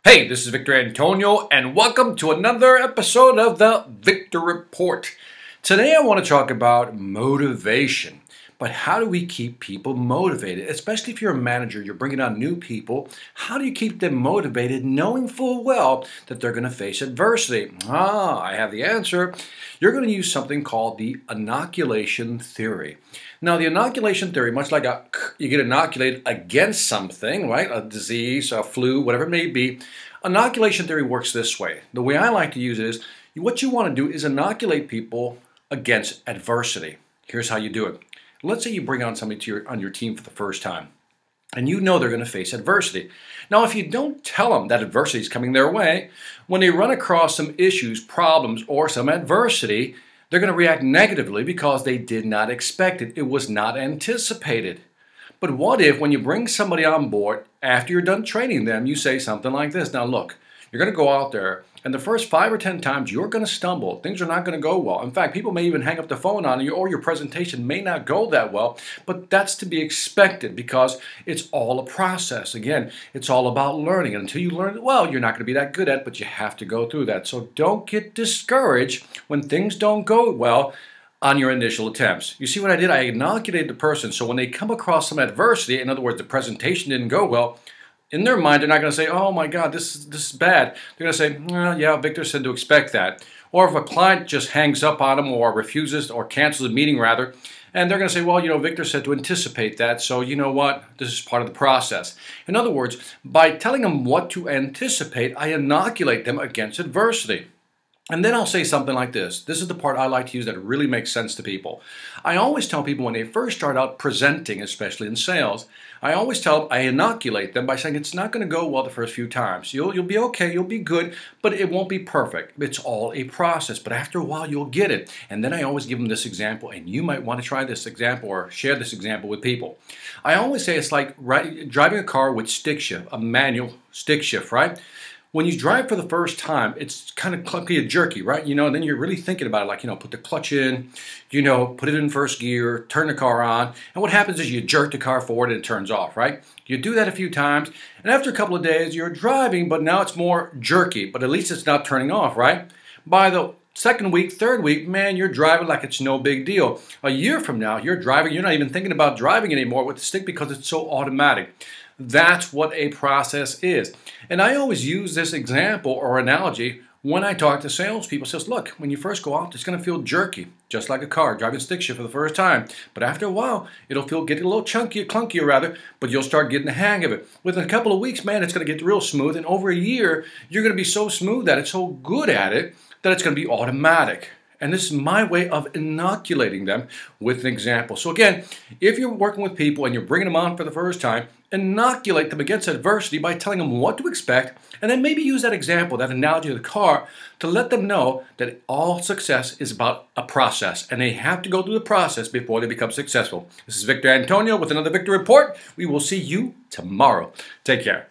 Hey, this is Victor Antonio, and welcome to another episode of the Victor Report. Today I want to talk about motivation. But how do we keep people motivated? Especially if you're a manager, you're bringing on new people. How do you keep them motivated knowing full well that they're going to face adversity? I have the answer. You're going to use something called the inoculation theory. Now, the inoculation theory, much like you get inoculated against something, right? A disease, a flu, whatever it may be. Inoculation theory works this way. The way I like to use it is, what you want to do is inoculate people against adversity. Here's how you do it. Let's say you bring on somebody on your team for the first time, and you know they're going to face adversity. Now, if you don't tell them that adversity is coming their way, when they run across some issues, problems, or some adversity, they're going to react negatively because they did not expect it. It was not anticipated. But what if when you bring somebody on board, after you're done training them, you say something like this? Now look, you're going to go out there, and the first 5 or 10 times you're going to stumble. Things are not going to go well. In fact, people may even hang up the phone on you, or your presentation may not go that well, but that's to be expected because it's all a process. Again, it's all about learning. And until you learn it well, you're not going to be that good at it, but you have to go through that. So don't get discouraged when things don't go well on your initial attempts. You see what I did? I inoculated the person, so when they come across some adversity, in other words, the presentation didn't go well, in their mind, they're not going to say, oh my God, this is bad. They're going to say, yeah, Victor said to expect that. Or if a client just hangs up on them or refuses or cancels a meeting rather, and they're going to say, well, Victor said to anticipate that, so you know what? This is part of the process. In other words, by telling them what to anticipate, I inoculate them against adversity. And then I'll say something like this. This is the part I like to use that really makes sense to people. I always tell people when they first start out presenting, especially in sales, I always tell them, I inoculate them by saying it's not going to go well the first few times. You'll be okay, you'll be good, but it won't be perfect. It's all a process, but after a while you'll get it. And then I always give them this example, and you might want to try this example or share this example with people. I always say it's like driving a car with stick shift, a manual stick shift, right? When you drive for the first time, it's kind of clunky and jerky, right? And then you're really thinking about it, like, put the clutch in, put it in first gear, turn the car on. And what happens is you jerk the car forward and it turns off, right? You do that a few times, and after a couple of days, you're driving, but now it's more jerky, but at least it's not turning off, right? By the second week, third week, man, you're driving like it's no big deal. A year from now, you're driving, you're not even thinking about driving anymore with the stick because it's so automatic. That's what a process is. And I always use this example or analogy when I talk to salespeople. It says, look, when you first go out, it's going to feel jerky, just like a car, driving stick shift for the first time. But after a while, it'll get a little clunkier rather, but you'll start getting the hang of it. Within a couple of weeks, man, it's going to get real smooth. And over a year, you're going to be so smooth that it's so good at it that it's going to be automatic. And this is my way of inoculating them with an example. So again, if you're working with people and you're bringing them on for the first time, inoculate them against adversity by telling them what to expect, and then maybe use that example, that analogy of the car, to let them know that all success is about a process, and they have to go through the process before they become successful. This is Victor Antonio with another Victor Report. We will see you tomorrow. Take care.